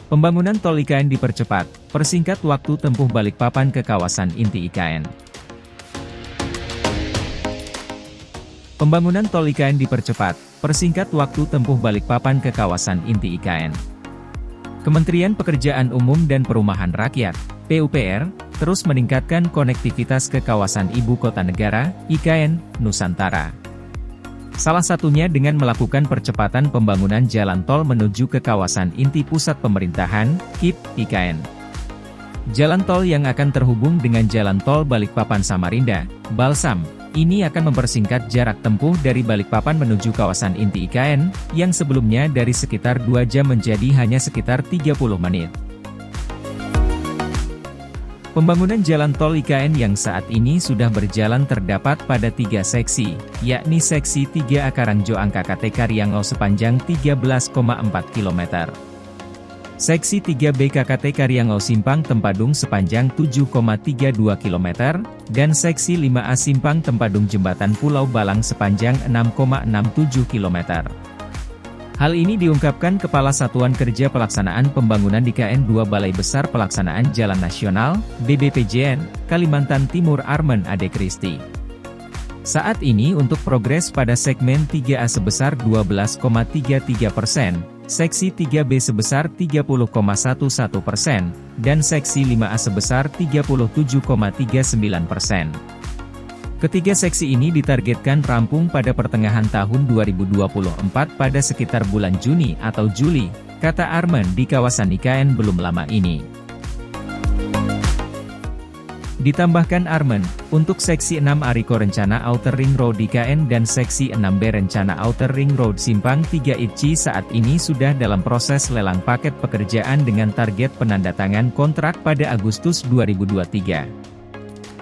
Pembangunan tol IKN dipercepat, persingkat waktu tempuh Balikpapan ke kawasan inti IKN. Pembangunan tol IKN dipercepat, persingkat waktu tempuh Balikpapan ke kawasan inti IKN. Kementerian Pekerjaan Umum dan Perumahan Rakyat, PUPR, terus meningkatkan konektivitas ke kawasan Ibu Kota Negara, IKN, Nusantara. Salah satunya dengan melakukan percepatan pembangunan jalan tol menuju ke kawasan inti pusat pemerintahan, KIP, IKN. Jalan tol yang akan terhubung dengan jalan tol Balikpapan-Samarinda, Balsam, ini akan mempersingkat jarak tempuh dari Balikpapan menuju kawasan inti IKN, yang sebelumnya dari sekitar 2 jam menjadi hanya sekitar 30 menit. Pembangunan jalan tol IKN yang saat ini sudah berjalan terdapat pada 3 seksi, yakni seksi 3A Karangjo Angka KT Karyangau sepanjang 13,4 km. Seksi 3B KKT Karyangau Simpang Tempadung sepanjang 7,32 km, dan seksi 5A Simpang Tempadung Jembatan Pulau Balang sepanjang 6,67 km. Hal ini diungkapkan Kepala Satuan Kerja Pelaksanaan Pembangunan IKN 2 Balai Besar Pelaksanaan Jalan Nasional, BBPJN, Kalimantan Timur Armen Ade Kristi. Saat ini untuk progres pada segmen 3A sebesar 12,33%, seksi 3B sebesar 30,11%, dan seksi 5A sebesar 37,39%. Ketiga seksi ini ditargetkan rampung pada pertengahan tahun 2024 pada sekitar bulan Juni atau Juli, kata Armen di kawasan IKN belum lama ini. Ditambahkan Armen, untuk seksi 6A Riko Rencana Outer Ring Road IKN dan seksi 6B Rencana Outer Ring Road Simpang 3 ITC saat ini sudah dalam proses lelang paket pekerjaan dengan target penandatangan kontrak pada Agustus 2023.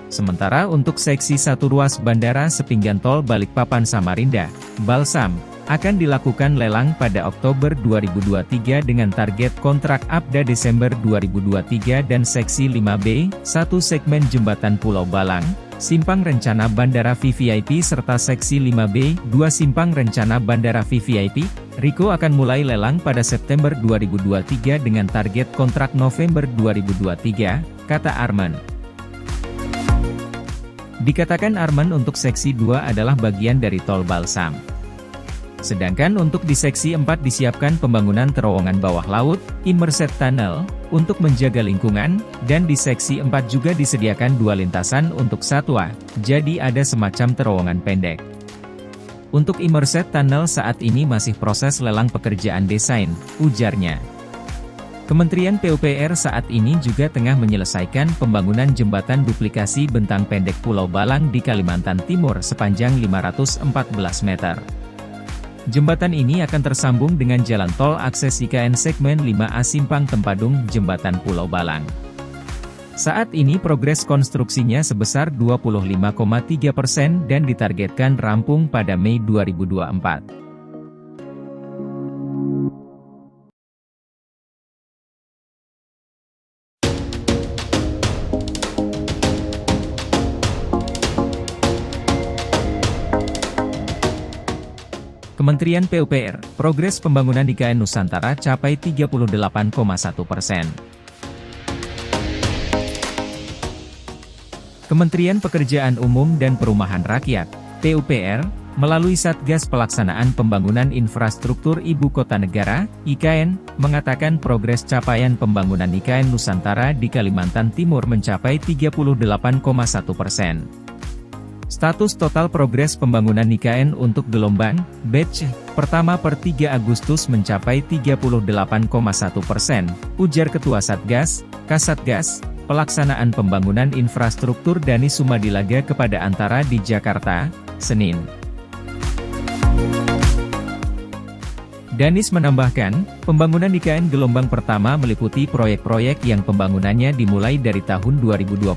Sementara untuk seksi 1 ruas bandara sepinggan tol Balikpapan-Samarinda, Balsam, akan dilakukan lelang pada Oktober 2023 dengan target kontrak APDA Desember 2023 dan seksi 5B, 1 segmen Jembatan Pulau Balang, Simpang Rencana Bandara VVIP serta seksi 5B, 2 Simpang Rencana Bandara VVIP, Riko akan mulai lelang pada September 2023 dengan target kontrak November 2023, kata Armen. Dikatakan Armen untuk seksi 2 adalah bagian dari tol Balsam. Sedangkan untuk di seksi 4 disiapkan pembangunan terowongan bawah laut, immersed tunnel, untuk menjaga lingkungan, dan di seksi 4 juga disediakan 2 lintasan untuk satwa, jadi ada semacam terowongan pendek. Untuk immersed tunnel saat ini masih proses lelang pekerjaan desain, ujarnya. Kementerian PUPR saat ini juga tengah menyelesaikan pembangunan jembatan duplikasi bentang pendek Pulau Balang di Kalimantan Timur sepanjang 514 meter. Jembatan ini akan tersambung dengan jalan tol akses IKN segmen 5A Simpang Tempadung Jembatan Pulau Balang. Saat ini progres konstruksinya sebesar 25,3% dan ditargetkan rampung pada Mei 2024. Kementerian PUPR, progres pembangunan IKN Nusantara capai 38,1%. Kementerian Pekerjaan Umum dan Perumahan Rakyat, PUPR, melalui Satgas Pelaksanaan Pembangunan Infrastruktur Ibu Kota Negara, IKN, mengatakan progres capaian pembangunan IKN Nusantara di Kalimantan Timur mencapai 38,1%. Status total progres pembangunan IKN untuk gelombang, batch, pertama per 3 Agustus mencapai 38,1%, ujar Ketua Satgas, Kasatgas, Pelaksanaan Pembangunan Infrastruktur Dani Sumadilaga kepada Antara di Jakarta, Senin. Danis menambahkan, pembangunan IKN gelombang pertama meliputi proyek-proyek yang pembangunannya dimulai dari tahun 2021,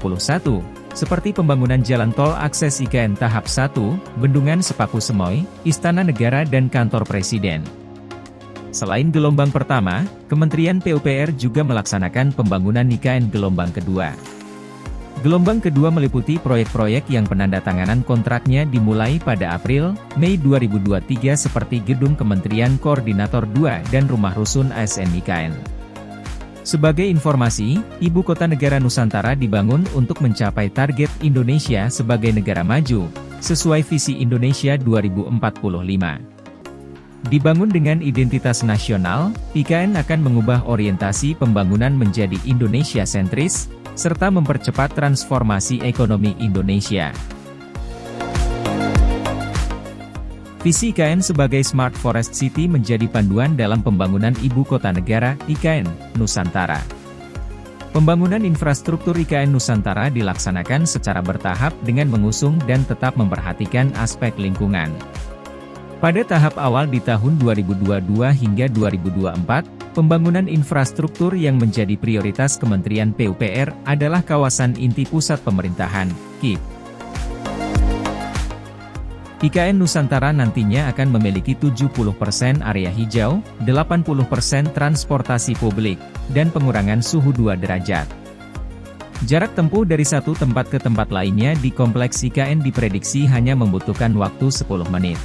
seperti pembangunan jalan tol akses IKN tahap 1, Bendungan Sepaku Semoy, Istana Negara dan Kantor Presiden. Selain gelombang pertama, Kementerian PUPR juga melaksanakan pembangunan IKN gelombang kedua. Gelombang kedua meliputi proyek-proyek yang penandatanganan kontraknya dimulai pada April, Mei 2023 seperti Gedung Kementerian Koordinator 2 dan Rumah Rusun ASN IKN. Sebagai informasi, Ibu Kota Negara Nusantara dibangun untuk mencapai target Indonesia sebagai negara maju, sesuai visi Indonesia 2045. Dibangun dengan identitas nasional, IKN akan mengubah orientasi pembangunan menjadi Indonesia sentris, serta mempercepat transformasi ekonomi Indonesia. Visi IKN sebagai Smart Forest City menjadi panduan dalam pembangunan Ibu Kota Negara, IKN, Nusantara. Pembangunan infrastruktur IKN Nusantara dilaksanakan secara bertahap dengan mengusung dan tetap memperhatikan aspek lingkungan. Pada tahap awal di tahun 2022 hingga 2024, pembangunan infrastruktur yang menjadi prioritas Kementerian PUPR adalah kawasan inti pusat pemerintahan, KIP. IKN Nusantara nantinya akan memiliki 70% area hijau, 80% transportasi publik, dan pengurangan suhu 2 derajat. Jarak tempuh dari satu tempat ke tempat lainnya di kompleks IKN diprediksi hanya membutuhkan waktu 10 menit.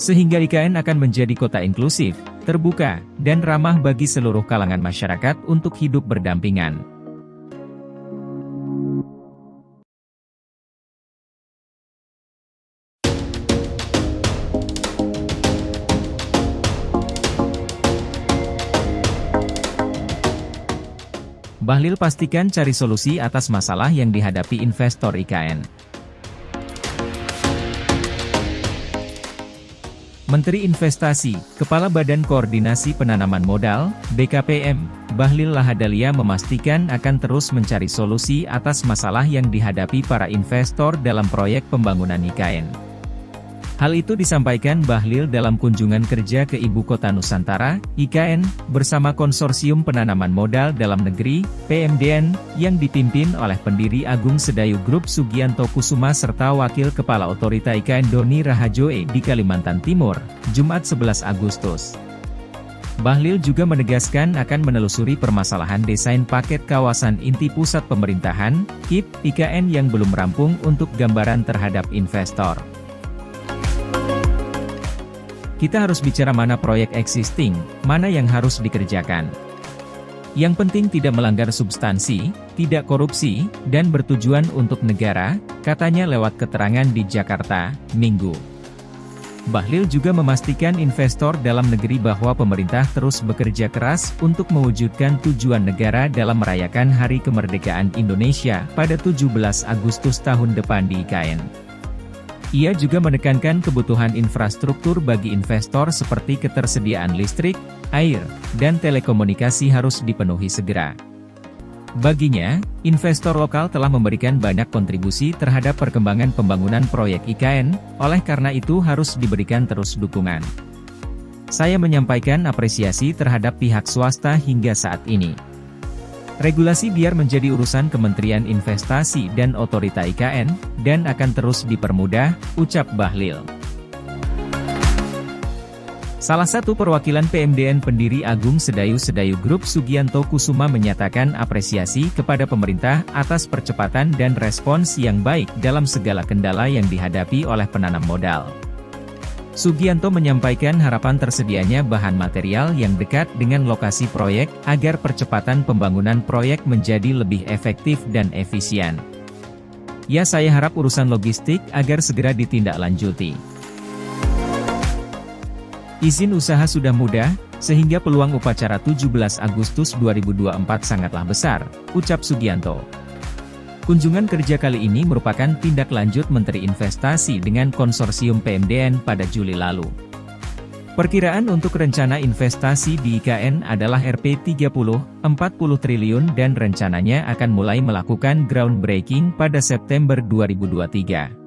Sehingga IKN akan menjadi kota inklusif, terbuka, dan ramah bagi seluruh kalangan masyarakat untuk hidup berdampingan. Bahlil pastikan cari solusi atas masalah yang dihadapi investor IKN. Menteri Investasi, Kepala Badan Koordinasi Penanaman Modal, BKPM, Bahlil Lahadalia memastikan akan terus mencari solusi atas masalah yang dihadapi para investor dalam proyek pembangunan IKN. Hal itu disampaikan Bahlil dalam kunjungan kerja ke Ibu Kota Nusantara, IKN, bersama Konsorsium Penanaman Modal Dalam Negeri, PMDN, yang dipimpin oleh pendiri Agung Sedayu Group Sugianto Kusuma serta Wakil Kepala Otorita IKN Doni Rahajoe di Kalimantan Timur, Jumat 11 Agustus. Bahlil juga menegaskan akan menelusuri permasalahan desain paket kawasan inti pusat pemerintahan, KIP, IKN yang belum rampung untuk gambaran terhadap investor. Kita harus bicara mana proyek existing, mana yang harus dikerjakan. Yang penting tidak melanggar substansi, tidak korupsi, dan bertujuan untuk negara, katanya lewat keterangan di Jakarta, Minggu. Bahlil juga memastikan investor dalam negeri bahwa pemerintah terus bekerja keras untuk mewujudkan tujuan negara dalam merayakan Hari Kemerdekaan Indonesia pada 17 Agustus tahun depan di IKN. Ia juga menekankan kebutuhan infrastruktur bagi investor seperti ketersediaan listrik, air, dan telekomunikasi harus dipenuhi segera. Baginya, investor lokal telah memberikan banyak kontribusi terhadap perkembangan pembangunan proyek IKN, oleh karena itu harus diberikan terus dukungan. Saya menyampaikan apresiasi terhadap pihak swasta hingga saat ini. Regulasi biar menjadi urusan Kementerian Investasi dan Otorita IKN, dan akan terus dipermudah, ucap Bahlil. Salah satu perwakilan PMDN pendiri Agung Sedayu Group Sugianto Kusuma menyatakan apresiasi kepada pemerintah atas percepatan dan respons yang baik dalam segala kendala yang dihadapi oleh penanam modal. Sugianto menyampaikan harapan tersedianya bahan material yang dekat dengan lokasi proyek, agar percepatan pembangunan proyek menjadi lebih efektif dan efisien. Ya, saya harap urusan logistik agar segera ditindaklanjuti. Izin usaha sudah mudah, sehingga peluang upacara 17 Agustus 2024 sangatlah besar, ucap Sugianto. Kunjungan kerja kali ini merupakan tindak lanjut Menteri Investasi dengan konsorsium PMDN pada Juli lalu. Perkiraan untuk rencana investasi di IKN adalah Rp30-40 triliun dan rencananya akan mulai melakukan groundbreaking pada September 2023.